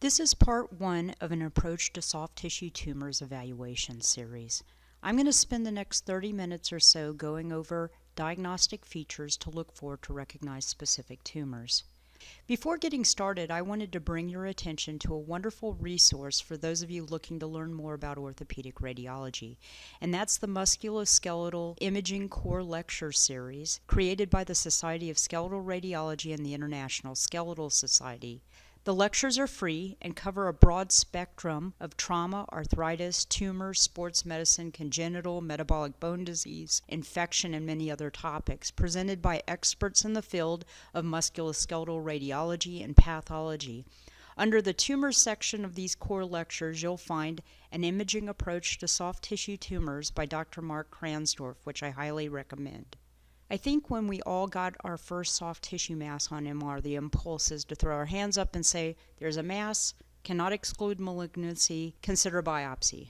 This is part 1 of an Approach to Soft Tissue Tumors evaluation series. I'm going to spend the next 30 minutes or so going over diagnostic features to look for to recognize specific tumors. Before getting started, I wanted to bring your attention to a wonderful resource for those of you looking to learn more about orthopedic radiology, and that's the Musculoskeletal Imaging Core Lecture Series created by the Society of Skeletal Radiology and the International Skeletal Society. The lectures are free and cover a broad spectrum of trauma, arthritis, tumors, sports medicine, congenital, metabolic bone disease, infection, and many other topics, presented by experts in the field of musculoskeletal radiology and pathology. Under the tumors section of these core lectures, you'll find An Imaging Approach to Soft Tissue Tumors by Dr. Mark Kransdorf, which I highly recommend. I think when we all got our first soft tissue mass on MR, the impulse is to throw our hands up and say, there's a mass, cannot exclude malignancy, consider biopsy.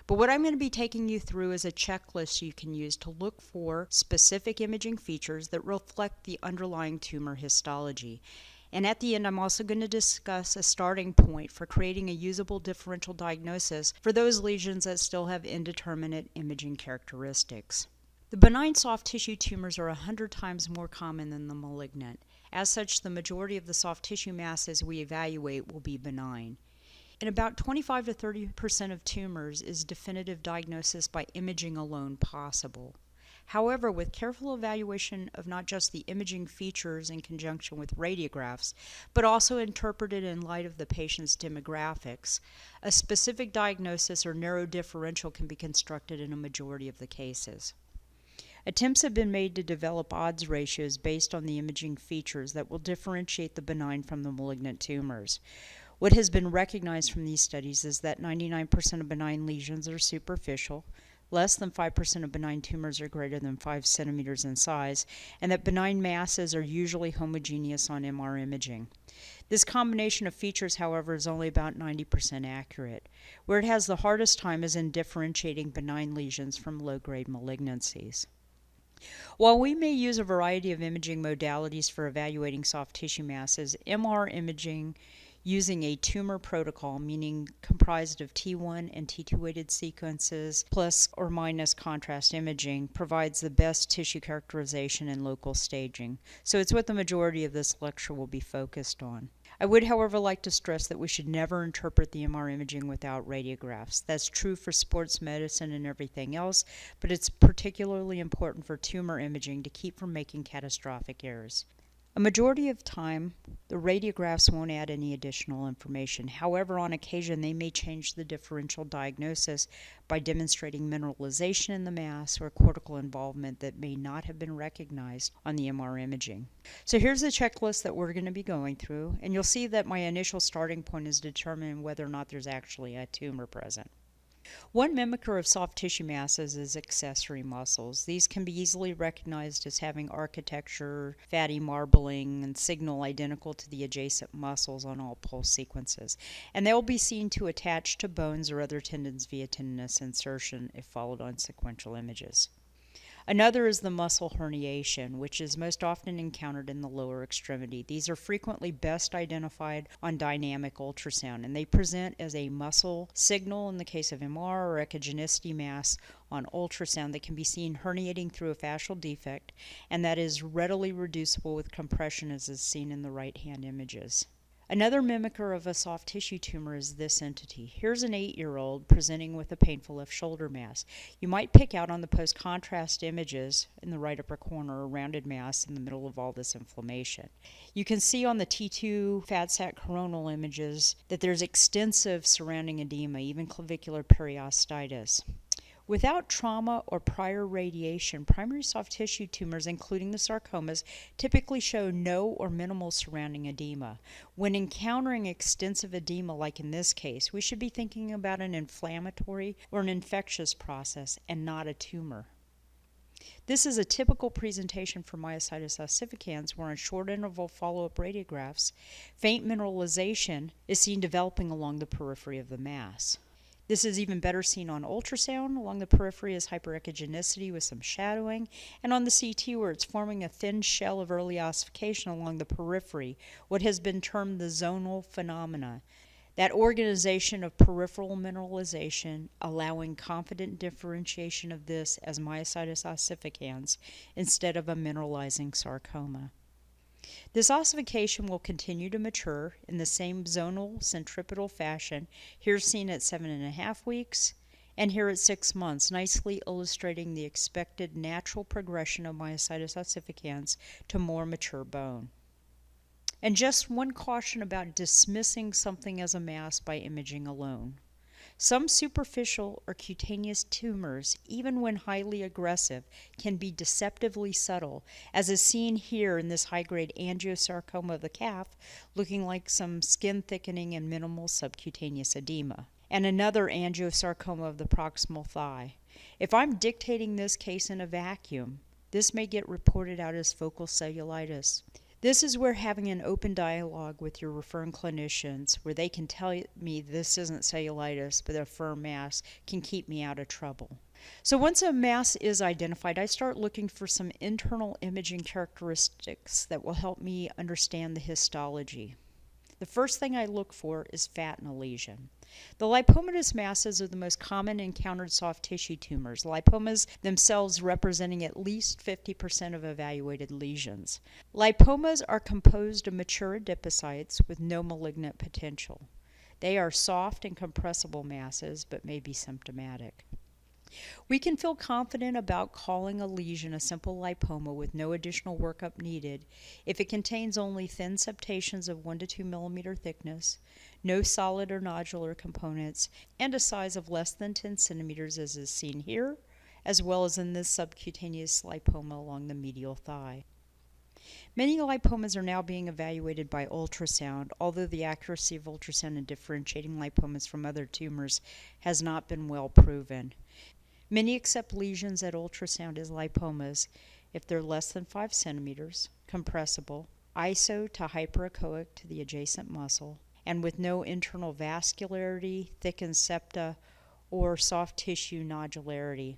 But what I'm going to be taking you through is a checklist you can use to look for specific imaging features that reflect the underlying tumor histology. And at the end, I'm also going to discuss a starting point for creating a usable differential diagnosis for those lesions that still have indeterminate imaging characteristics. The benign soft tissue tumors are 100 times more common than the malignant. As such, the majority of the soft tissue masses we evaluate will be benign. In about 25 to 30% of tumors is definitive diagnosis by imaging alone possible. However, with careful evaluation of not just the imaging features in conjunction with radiographs, but also interpreted in light of the patient's demographics, a specific diagnosis or narrow differential can be constructed in a majority of the cases. Attempts have been made to develop odds ratios based on the imaging features that will differentiate the benign from the malignant tumors. What has been recognized from these studies is that 99% of benign lesions are superficial, less than 5% of benign tumors are greater than 5 centimeters in size, and that benign masses are usually homogeneous on MR imaging. This combination of features, however, is only about 90% accurate. Where it has the hardest time is in differentiating benign lesions from low-grade malignancies. While we may use a variety of imaging modalities for evaluating soft tissue masses, MR imaging using a tumor protocol, meaning comprised of T1 and T2 weighted sequences plus or minus contrast imaging, provides the best tissue characterization and local staging. So it's what the majority of this lecture will be focused on. I would, however, like to stress that we should never interpret the MR imaging without radiographs. That's true for sports medicine and everything else, but it's particularly important for tumor imaging to keep from making catastrophic errors. A majority of time, the radiographs won't add any additional information. However, on occasion, they may change the differential diagnosis by demonstrating mineralization in the mass or cortical involvement that may not have been recognized on the MR imaging. So here's the checklist that we're going to be going through, and you'll see that my initial starting point is determining whether or not there's actually a tumor present. One mimicker of soft tissue masses is accessory muscles. These can be easily recognized as having architecture, fatty marbling, and signal identical to the adjacent muscles on all pulse sequences. And they will be seen to attach to bones or other tendons via tendinous insertion if followed on sequential images. Another is the muscle herniation, which is most often encountered in the lower extremity. These are frequently best identified on dynamic ultrasound, and they present as a muscle signal in the case of MR or echogenicity mass on ultrasound that can be seen herniating through a fascial defect, and that is readily reducible with compression, as is seen in the right-hand images. Another mimicker of a soft tissue tumor is this entity. Here's an 8-year-old presenting with a painful left shoulder mass. You might pick out on the post-contrast images in the right upper corner a rounded mass in the middle of all this inflammation. You can see on the T2 fat sac coronal images that there's extensive surrounding edema, even clavicular periostitis. Without trauma or prior radiation, primary soft tissue tumors, including the sarcomas, typically show no or minimal surrounding edema. When encountering extensive edema, like in this case, we should be thinking about an inflammatory or an infectious process and not a tumor. This is a typical presentation for myositis ossificans, where on short interval follow-up radiographs, faint mineralization is seen developing along the periphery of the mass. This is even better seen on ultrasound. Along the periphery is hyperechogenicity with some shadowing, and on the CT where it's forming a thin shell of early ossification along the periphery, what has been termed the zonal phenomena. That organization of peripheral mineralization, allowing confident differentiation of this as myositis ossificans instead of a mineralizing sarcoma. This ossification will continue to mature in the same zonal centripetal fashion, here seen at 7.5 weeks, and here at 6 months, nicely illustrating the expected natural progression of myositis ossificans to more mature bone. And just one caution about dismissing something as a mass by imaging alone. Some superficial or cutaneous tumors, even when highly aggressive, can be deceptively subtle, as is seen here in this high-grade angiosarcoma of the calf, looking like some skin thickening and minimal subcutaneous edema, and another angiosarcoma of the proximal thigh. If I'm dictating this case in a vacuum, this may get reported out as focal cellulitis. This is where having an open dialogue with your referring clinicians, where they can tell me this isn't cellulitis but a firm mass, can keep me out of trouble. So once a mass is identified, I start looking for some internal imaging characteristics that will help me understand the histology. The first thing I look for is fat in a lesion. The lipomatous masses are the most common encountered soft tissue tumors, lipomas themselves representing at least 50% of evaluated lesions. Lipomas are composed of mature adipocytes with no malignant potential. They are soft and compressible masses, but may be symptomatic. We can feel confident about calling a lesion a simple lipoma with no additional workup needed if it contains only thin septations of 1 to 2 millimeter thickness, no solid or nodular components, and a size of less than 10 centimeters as is seen here, as well as in this subcutaneous lipoma along the medial thigh. Many lipomas are now being evaluated by ultrasound, although the accuracy of ultrasound in differentiating lipomas from other tumors has not been well proven. Many accept lesions at ultrasound as lipomas if they're less than 5 centimeters, compressible, iso to hyperechoic to the adjacent muscle, and with no internal vascularity, thickened septa, or soft tissue nodularity.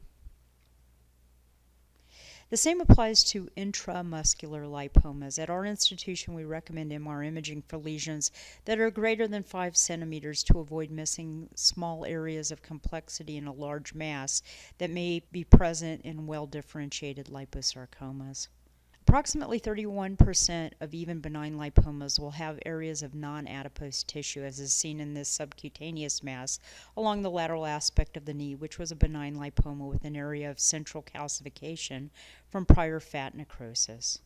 The same applies to intramuscular lipomas. At our institution, we recommend MR imaging for lesions that are greater than 5 centimeters to avoid missing small areas of complexity in a large mass that may be present in well-differentiated liposarcomas. Approximately 31% of even benign lipomas will have areas of non-adipose tissue, as is seen in this subcutaneous mass along the lateral aspect of the knee, which was a benign lipoma with an area of central calcification from prior fat necrosis.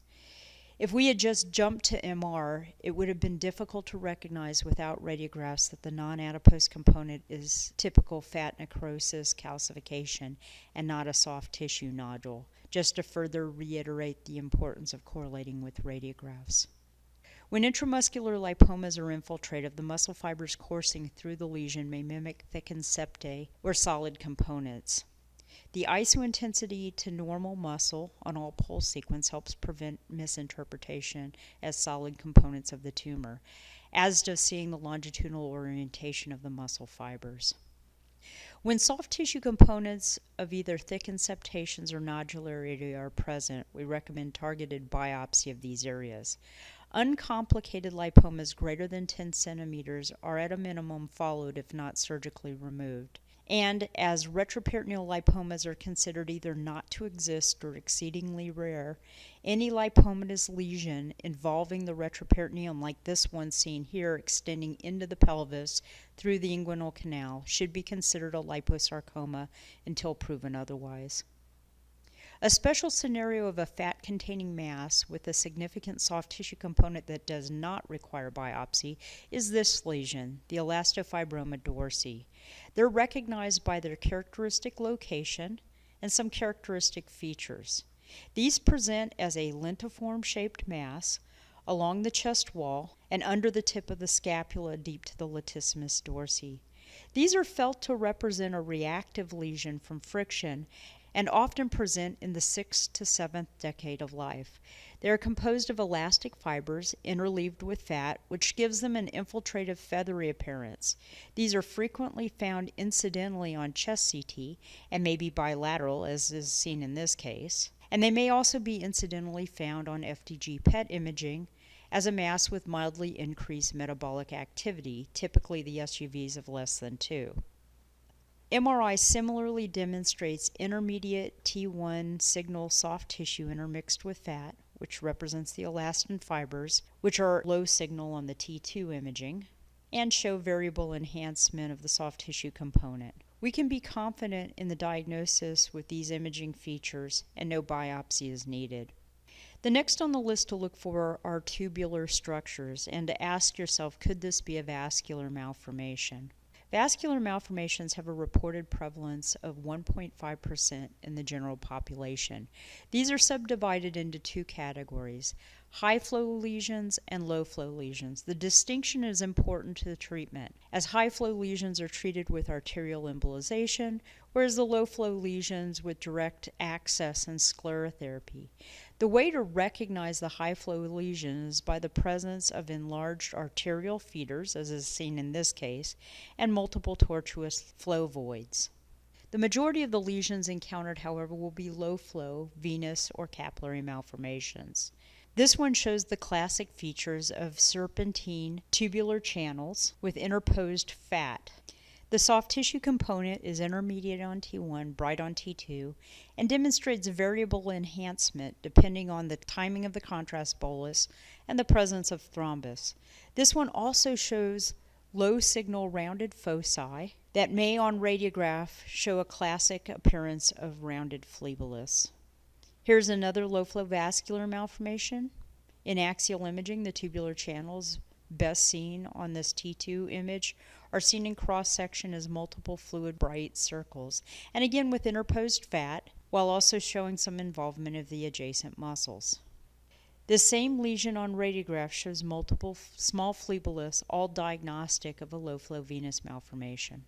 If we had just jumped to MR, it would have been difficult to recognize without radiographs that the non-adipose component is typical fat necrosis calcification and not a soft tissue nodule, just to further reiterate the importance of correlating with radiographs. When intramuscular lipomas are infiltrative, the muscle fibers coursing through the lesion may mimic thickened septae or solid components. The isointensity to normal muscle on all pulse sequence helps prevent misinterpretation as solid components of the tumor, as does seeing the longitudinal orientation of the muscle fibers. When soft tissue components of either thickened septations or nodularity are present, we recommend targeted biopsy of these areas. Uncomplicated lipomas greater than 10 centimeters are at a minimum followed if not surgically removed. And as retroperitoneal lipomas are considered either not to exist or exceedingly rare, any lipomatous lesion involving the retroperitoneum, like this one seen here extending into the pelvis through the inguinal canal, should be considered a liposarcoma until proven otherwise. A special scenario of a fat-containing mass with a significant soft tissue component that does not require biopsy is this lesion, the ELASTOFIBROMA DORSI. They're recognized by their characteristic location and some characteristic features. These present as a lentiform-shaped mass along the chest wall and under the tip of the scapula deep to the latissimus dorsi. These are felt to represent a reactive lesion from friction and often present in the 6th to 7th decade of life. They are composed of elastic fibers interleaved with fat, which gives them an infiltrative feathery appearance. These are frequently found incidentally on chest CT and may be bilateral, as is seen in this case. And they may also be incidentally found on FDG PET imaging as a mass with mildly increased metabolic activity, typically the SUVs of less than 2. MRI similarly demonstrates intermediate T1 signal soft tissue intermixed with fat, which represents the elastin fibers, which are low signal on the T2 imaging, and show variable enhancement of the soft tissue component. We can be confident in the diagnosis with these imaging features, and no biopsy is needed. The next on the list to look for are tubular structures, and to ask yourself, could this be a vascular malformation? Vascular malformations have a reported prevalence of 1.5% in the general population. These are subdivided into 2 categories, high-flow lesions and low-flow lesions. The distinction is important to the treatment, as high-flow lesions are treated with arterial embolization, whereas the low-flow lesions with direct access and sclerotherapy. The way to recognize the high-flow lesion is by the presence of enlarged arterial feeders, as is seen in this case, and multiple tortuous flow voids. The majority of the lesions encountered, however, will be low-flow, venous, or capillary malformations. This one shows the classic features of serpentine tubular channels with interposed fat. The soft tissue component is intermediate on T1, bright on T2, and demonstrates variable enhancement depending on the timing of the contrast bolus and the presence of thrombus. This one also shows low signal rounded foci that may on radiograph show a classic appearance of rounded phleboliths. Here's another low flow vascular malformation. In axial imaging, the tubular channels best seen on this T2 image are seen in cross-section as multiple fluid bright circles, and again with interposed fat, while also showing some involvement of the adjacent muscles. The same lesion on radiograph shows multiple small phleboliths, all diagnostic of a low-flow venous malformation.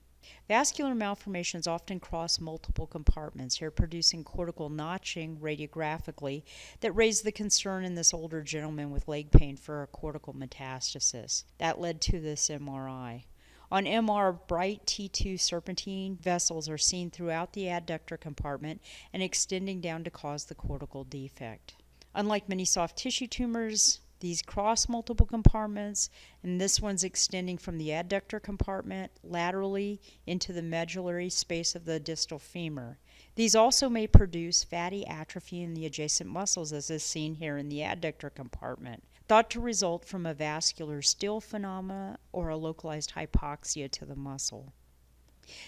Vascular malformations often cross multiple compartments, here producing cortical notching radiographically that raised the concern in this older gentleman with leg pain for a cortical metastasis. That led to this MRI. On MR, bright T2 serpentine vessels are seen throughout the adductor compartment and extending down to cause the cortical defect. Unlike many soft tissue tumors, these cross multiple compartments, and this one's extending from the adductor compartment laterally into the medullary space of the distal femur. These also may produce fatty atrophy in the adjacent muscles, as is seen here in the adductor compartment, thought to result from a vascular still phenomena or a localized hypoxia to the muscle.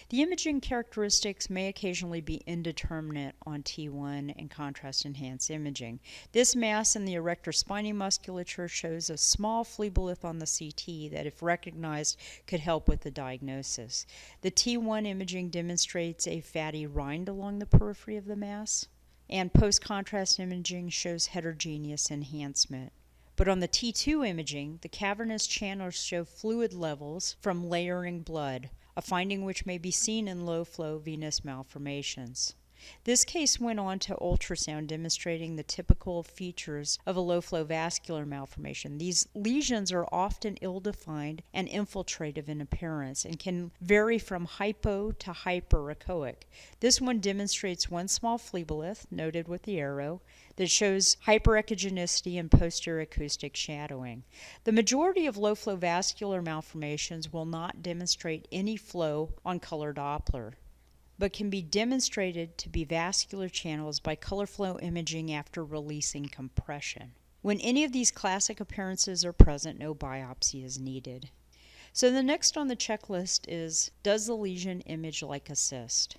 The imaging characteristics may occasionally be indeterminate on T1 and contrast-enhanced imaging. This mass in the erector spinae musculature shows a small phlebolith on the CT that, if recognized, could help with the diagnosis. The T1 imaging demonstrates a fatty rind along the periphery of the mass, and post-contrast imaging shows heterogeneous enhancement. But on the T2 imaging, the cavernous channels show fluid levels from layering blood, a finding which may be seen in low-flow venous malformations. This case went on to ultrasound, demonstrating the typical features of a low-flow vascular malformation. These lesions are often ill-defined and infiltrative in appearance and can vary from hypo to hyperechoic. This one demonstrates one small phlebolith, noted with the arrow, that shows hyperechogenicity and posterior acoustic shadowing. The majority of low-flow vascular malformations will not demonstrate any flow on color Doppler, but can be demonstrated to be vascular channels by color flow imaging after releasing compression. When any of these classic appearances are present, no biopsy is needed. So the next on the checklist is, does the lesion image like a cyst?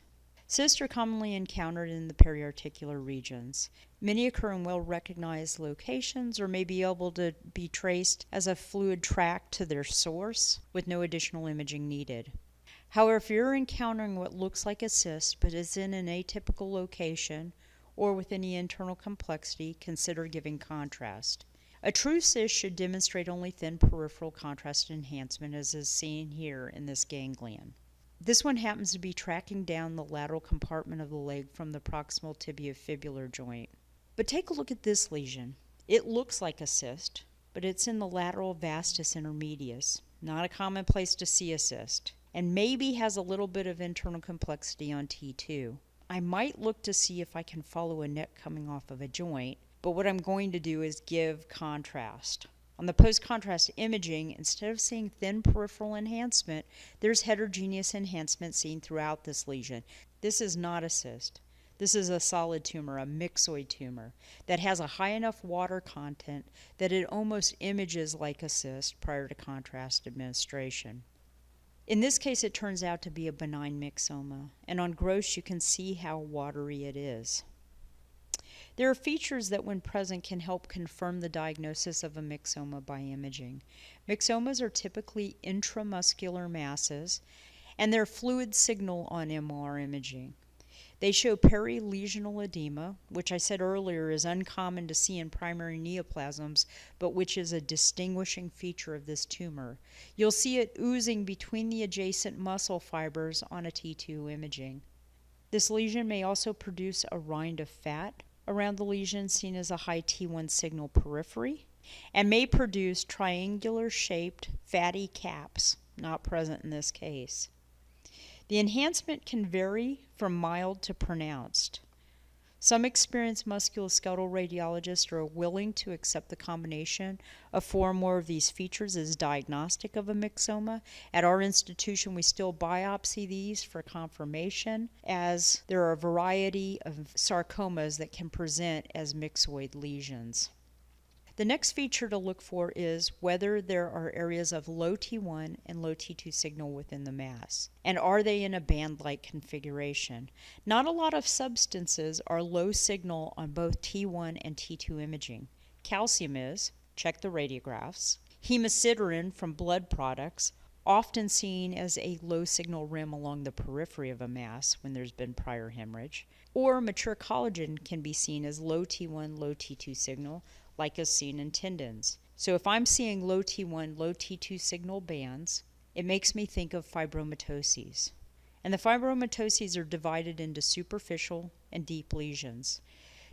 Cysts are commonly encountered in the periarticular regions. Many occur in well-recognized locations or may be able to be traced as a fluid tract to their source with no additional imaging needed. However, if you're encountering what looks like a cyst but is in an atypical location or with any internal complexity, consider giving contrast. A true cyst should demonstrate only thin peripheral contrast enhancement, as is seen here in this ganglion. This one happens to be tracking down the lateral compartment of the leg from the proximal tibiofibular joint. But take a look at this lesion. It looks like a cyst, but it's in the lateral vastus intermedius, not a common place to see a cyst, and maybe has a little bit of internal complexity on T2. I might look to see if I can follow a neck coming off of a joint, but what I'm going to do is give contrast. On the post-contrast imaging, instead of seeing thin peripheral enhancement, there's heterogeneous enhancement seen throughout this lesion. This is not a cyst. This is a solid tumor, a myxoid tumor, that has a high enough water content that it almost images like a cyst prior to contrast administration. In this case, it turns out to be a benign myxoma, and on gross you can see how watery it is. There are features that, when present, can help confirm the diagnosis of a myxoma by imaging. Myxomas are typically intramuscular masses, and their fluid signal on MR imaging. They show perilesional edema, which I said earlier is uncommon to see in primary neoplasms, but which is a distinguishing feature of this tumor. You'll see it oozing between the adjacent muscle fibers on a T2 imaging. This lesion may also produce a rind of fat around the lesion, seen as a high T1 signal periphery, and may produce triangular-shaped fatty caps, not present in this case. The enhancement can vary from mild to pronounced. Some experienced musculoskeletal radiologists are willing to accept the combination of 4 or more of these features as diagnostic of a myxoma. At our institution, we still biopsy these for confirmation, as there are a variety of sarcomas that can present as myxoid lesions. The next feature to look for is whether there are areas of low T1 and low T2 signal within the mass, and are they in a band-like configuration. Not a lot of substances are low signal on both T1 and T2 imaging. Calcium is, check the radiographs. Hemosiderin from blood products, often seen as a low signal rim along the periphery of a mass when there's been prior hemorrhage. Or mature collagen can be seen as low T1, low T2 signal, like is seen in tendons. So if I'm seeing low T1, low T2 signal bands, it makes me think of fibromatoses. And the fibromatoses are divided into superficial and deep lesions.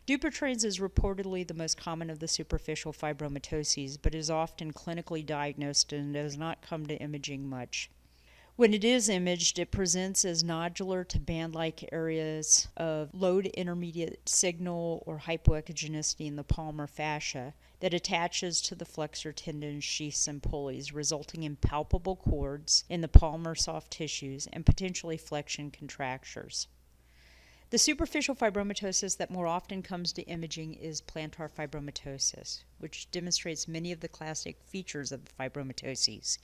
Dupuytren's is reportedly the most common of the superficial fibromatoses, but is often clinically diagnosed and does not come to imaging much. When it is imaged, it presents as nodular to band-like areas of low to intermediate signal or hypoechogenicity in the palmar fascia that attaches to the flexor tendons, sheaths, and pulleys, resulting in palpable cords in the palmar soft tissues and potentially flexion contractures. The superficial fibromatosis that more often comes to imaging is plantar fibromatosis, which demonstrates many of the classic features of the fibromatoses.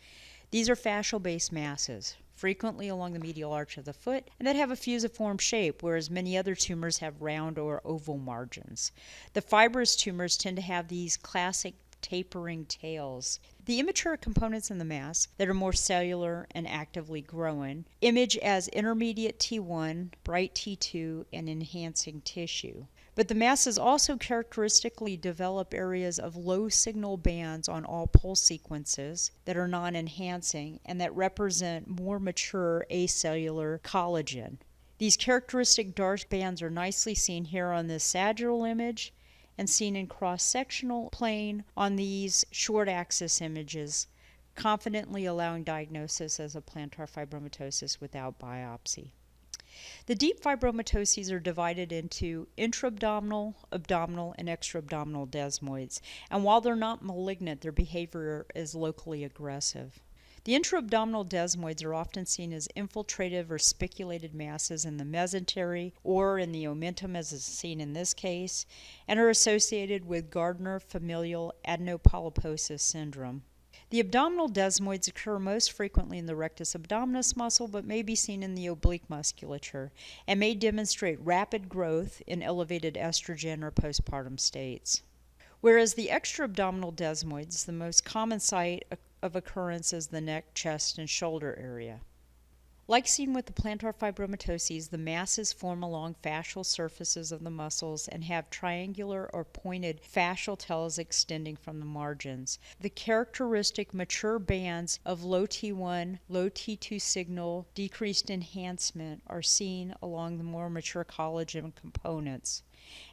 These are fascial-based masses, frequently along the medial arch of the foot, and that have a fusiform shape, whereas many other tumors have round or oval margins. The fibrous tumors tend to have these classic tapering tails. The immature components in the mass that are more cellular and actively growing image as intermediate T1, bright T2, and enhancing tissue. But the masses also characteristically develop areas of low signal bands on all pulse sequences that are non-enhancing and that represent more mature acellular collagen. These characteristic dark bands are nicely seen here on this sagittal image and seen in cross-sectional plane on these short axis images, confidently allowing diagnosis as a plantar fibromatosis without biopsy. The deep fibromatoses are divided into intra-abdominal, abdominal, and extra-abdominal desmoids, and while they're not malignant, their behavior is locally aggressive. The intra-abdominal desmoids are often seen as infiltrative or spiculated masses in the mesentery or in the omentum, as is seen in this case, and are associated with Gardner familial adenopolyposis syndrome. The abdominal desmoids occur most frequently in the rectus abdominis muscle, but may be seen in the oblique musculature and may demonstrate rapid growth in elevated estrogen or postpartum states. Whereas the extra-abdominal desmoids, the most common site of occurrence is the neck, chest, and shoulder area. Like seen with the plantar fibromatoses, the masses form along fascial surfaces of the muscles and have triangular or pointed fascial tails extending from the margins. The characteristic mature bands of low T1, low T2 signal, decreased enhancement are seen along the more mature collagen components.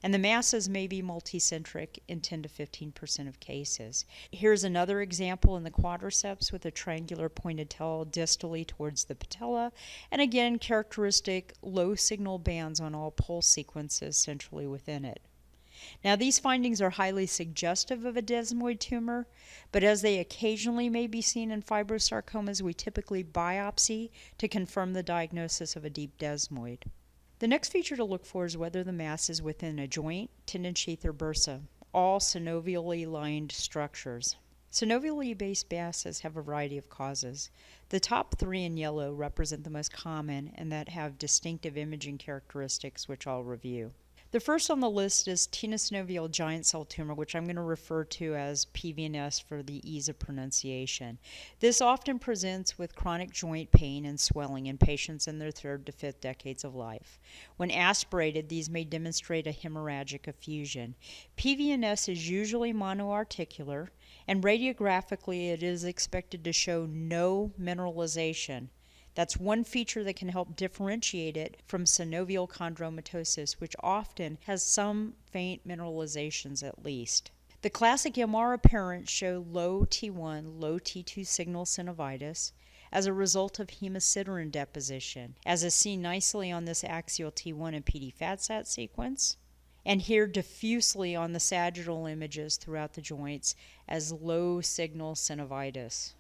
And the masses may be multicentric in 10 to 15% of cases. Here's another example in the quadriceps with a triangular pointed tail distally towards the patella, and again characteristic low signal bands on all pulse sequences centrally within it. Now, these findings are highly suggestive of a desmoid tumor, but as they occasionally may be seen in fibrosarcomas, we typically biopsy to confirm the diagnosis of a deep desmoid. The next feature to look for is whether the mass is within a joint, tendon sheath, or bursa, all synovially lined structures. Synovially based masses have a variety of causes. The top three in yellow represent the most common and that have distinctive imaging characteristics, which I'll review. The first on the list is tenosynovial giant cell tumor, which I'm going to refer to as PVNS for the ease of pronunciation. This often presents with chronic joint pain and swelling in patients in their 3rd to 5th decades of life. When aspirated, these may demonstrate a hemorrhagic effusion. PVNS is usually monoarticular, and radiographically it is expected to show no mineralization. That's one feature that can help differentiate it from synovial chondromatosis, which often has some faint mineralizations at least. The classic MR apparents show low T1, low T2 signal synovitis as a result of hemosiderin deposition, as is seen nicely on this axial T1 and PD FATSAT sequence, and here diffusely on the sagittal images throughout the joints as low signal synovitis.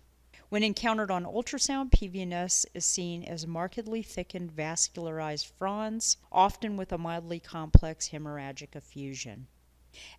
When encountered on ultrasound, PVNS is seen as markedly thickened vascularized fronds, often with a mildly complex hemorrhagic effusion.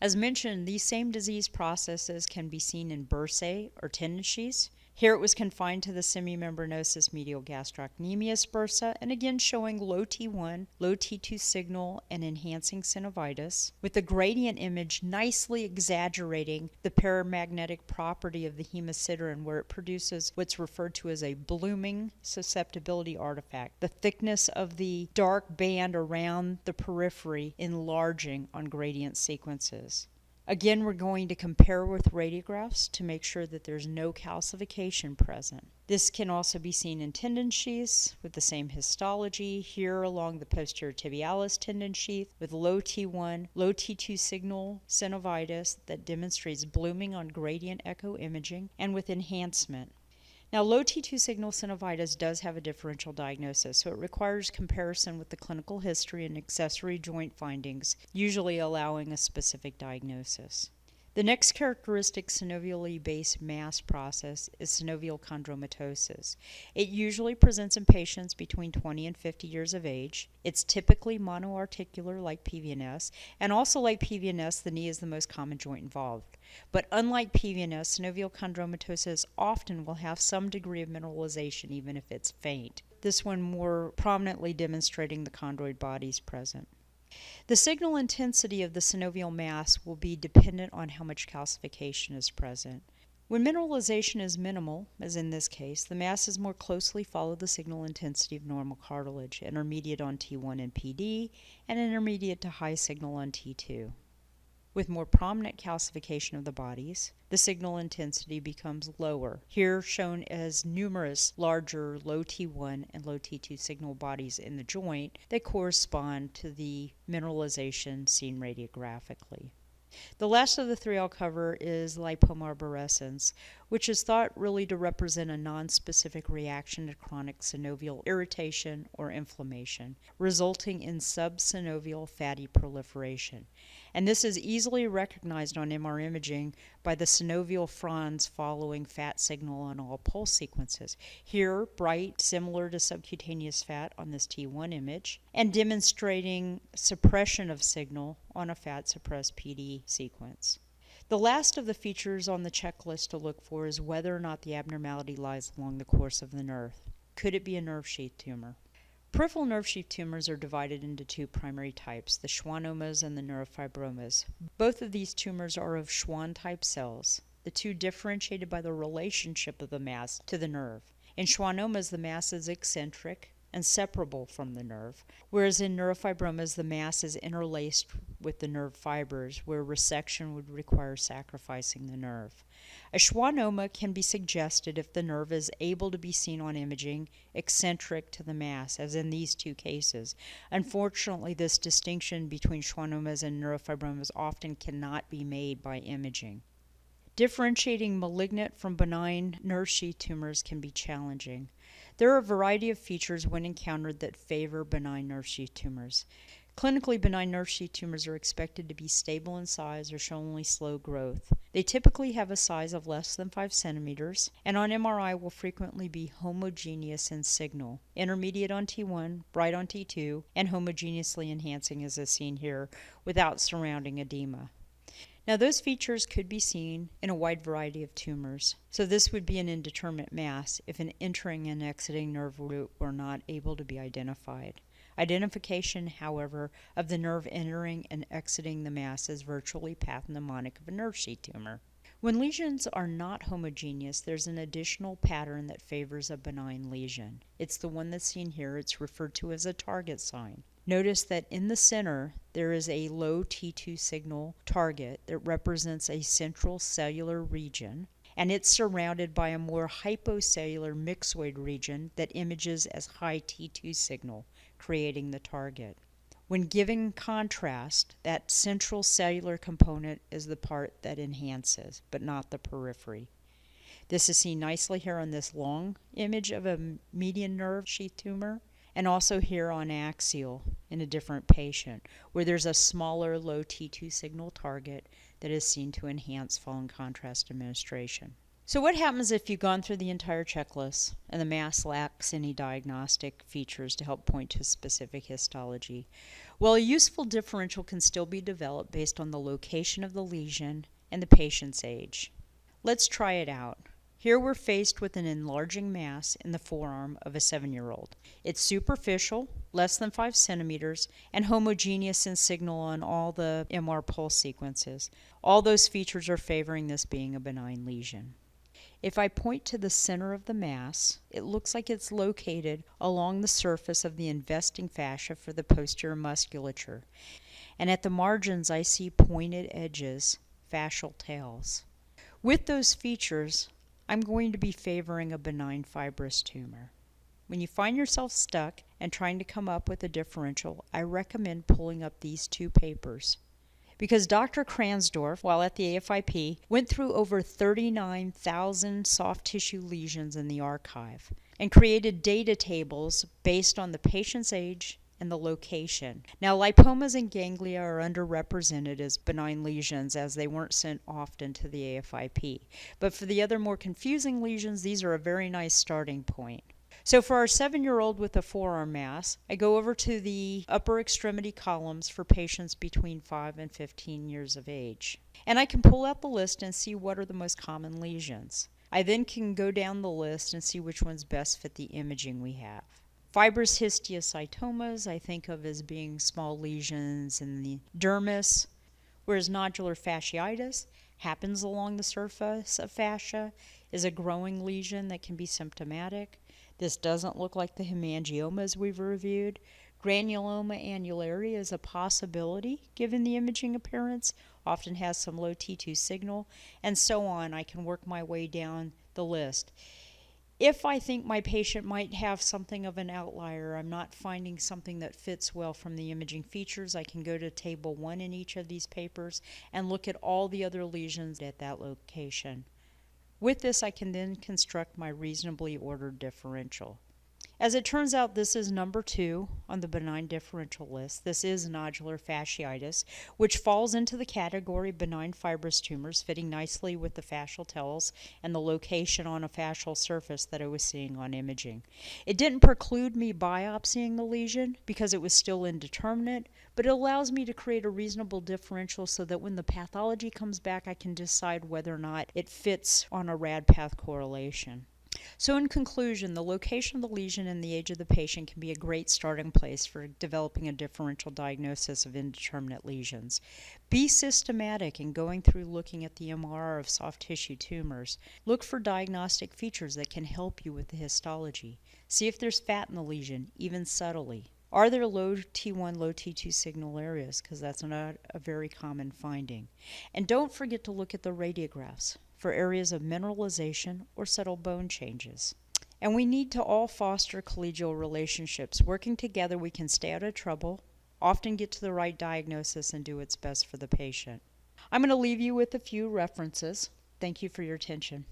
As mentioned, these same disease processes can be seen in bursae or tendon sheaths. Here it was confined to the semimembranosus medial gastrocnemius bursa, and again showing low T1, low T2 signal, and enhancing synovitis, with the gradient image nicely exaggerating the paramagnetic property of the hemosiderin, where it produces what's referred to as a blooming susceptibility artifact, the thickness of the dark band around the periphery enlarging on gradient sequences. Again, we're going to compare with radiographs to make sure that there's no calcification present. This can also be seen in tendon sheaths with the same histology, here along the posterior tibialis tendon sheath with low T1, low T2 signal synovitis that demonstrates blooming on gradient echo imaging and with enhancement. Now, low T2 signal synovitis does have a differential diagnosis, so it requires comparison with the clinical history and accessory joint findings, usually allowing a specific diagnosis. The next characteristic synovially based mass process is synovial chondromatosis. It usually presents in patients between 20 and 50 years of age. It's typically monoarticular like PVNS, and also like PVNS, the knee is the most common joint involved. But unlike PVNS, synovial chondromatosis often will have some degree of mineralization, even if it's faint. This one more prominently demonstrating the chondroid bodies present. The signal intensity of the synovial mass will be dependent on how much calcification is present. When mineralization is minimal, as in this case, the masses more closely follow the signal intensity of normal cartilage, intermediate on T1 and PD, and intermediate to high signal on T2. With more prominent calcification of the bodies, the signal intensity becomes lower, here shown as numerous larger low T1 and low T2 signal bodies in the joint that correspond to the mineralization seen radiographically. The last of the three I'll cover is LIPOMA arborescens, which is thought really to represent a nonspecific reaction to chronic synovial irritation or inflammation, resulting in subsynovial fatty proliferation. And this is easily recognized on MR imaging by the synovial fronds following fat signal on all pulse sequences. Here, bright, similar to subcutaneous fat on this T1 image, and demonstrating suppression of signal on a fat-suppressed PD sequence. The last of the features on the checklist to look for is whether or not the abnormality lies along the course of the nerve. Could it be a nerve sheath tumor? Peripheral nerve sheath tumors are divided into two primary types, the schwannomas and the neurofibromas. Both of these tumors are of Schwann-type cells, the two differentiated by the relationship of the mass to the nerve. In schwannomas, the mass is eccentric and separable from the nerve, whereas in neurofibromas, the mass is interlaced with the nerve fibers, where resection would require sacrificing the nerve. A schwannoma can be suggested if the nerve is able to be seen on imaging eccentric to the mass, as in these two cases. Unfortunately, this distinction between schwannomas and neurofibromas often cannot be made by imaging. Differentiating malignant from benign nerve sheath tumors can be challenging. There are a variety of features when encountered that favor benign nerve sheath tumors. Clinically, benign nerve sheath tumors are expected to be stable in size or show only slow growth. They typically have a size of less than 5 centimeters, and on MRI will frequently be homogeneous in signal, intermediate on T1, bright on T2, and homogeneously enhancing as is seen here, without surrounding edema. Now, those features could be seen in a wide variety of tumors. So this would be an indeterminate mass if an entering and exiting nerve root were not able to be identified. Identification, however, of the nerve entering and exiting the mass is virtually pathognomonic of a nerve sheath tumor. When lesions are not homogeneous, there's an additional pattern that favors a benign lesion. It's the one that's seen here. It's referred to as a target sign. Notice that in the center, there is a low T2 signal target that represents a central cellular region, and it's surrounded by a more hypocellular myxoid region that images as high T2 signal, creating the target. When giving contrast, that central cellular component is the part that enhances, but not the periphery. This is seen nicely here on this long image of a median nerve sheath tumor, and also here on axial in a different patient, where there's a smaller low T2 signal target that is seen to enhance following contrast administration. So what happens if you've gone through the entire checklist and the mass lacks any diagnostic features to help point to specific histology? Well, a useful differential can still be developed based on the location of the lesion and the patient's age. Let's try it out. Here we're faced with an enlarging mass in the forearm of a 7-year-old. It's superficial, less than 5 centimeters, and homogeneous in signal on all the MR pulse sequences. All those features are favoring this being a benign lesion. If I point to the center of the mass, it looks like it's located along the surface of the investing fascia for the posterior musculature. And at the margins I see pointed edges, fascial tails. With those features, I'm going to be favoring a benign fibrous tumor. When you find yourself stuck and trying to come up with a differential, I recommend pulling up these two papers. Because Dr. Kransdorf, while at the AFIP, went through over 39,000 soft tissue lesions in the archive and created data tables based on the patient's age and the location. Now, lipomas and ganglia are underrepresented as benign lesions as they weren't sent often to the AFIP. But for the other more confusing lesions, these are a very nice starting point. So for our 7-year-old with a forearm mass, I go over to the upper extremity columns for patients between 5 and 15 years of age. And I can pull out the list and see what are the most common lesions. I then can go down the list and see which ones best fit the imaging we have. Fibrous histiocytomas I think of as being small lesions in the dermis, whereas nodular fasciitis happens along the surface of fascia, is a growing lesion that can be symptomatic. This doesn't look like the hemangiomas we've reviewed. Granuloma annulare is a possibility given the imaging appearance, often has some low T2 signal, and so on. I can work my way down the list. If I think my patient might have something of an outlier, I'm not finding something that fits well from the imaging features, I can go to table 1 in each of these papers and look at all the other lesions at that location. With this, I can then construct my reasonably ordered differential. As it turns out, this is number 2 on the benign differential list. This is nodular fasciitis, which falls into the category benign fibrous tumors, fitting nicely with the fascial tails and the location on a fascial surface that I was seeing on imaging. It didn't preclude me biopsying the lesion because it was still indeterminate, but it allows me to create a reasonable differential so that when the pathology comes back, I can decide whether or not it fits on a rad-path correlation. So in conclusion, the location of the lesion and the age of the patient can be a great starting place for developing a differential diagnosis of indeterminate lesions. Be systematic in going through looking at the MR of soft tissue tumors. Look for diagnostic features that can help you with the histology. See if there's fat in the lesion, even subtly. Are there low T1, low T2 signal areas? Because that's not a very common finding. And don't forget to look at the radiographs for areas of mineralization or subtle bone changes. And we need to all foster collegial relationships. Working together, we can stay out of trouble, often get to the right diagnosis, and do what's best for the patient. I'm going to leave you with a few references. Thank you for your attention.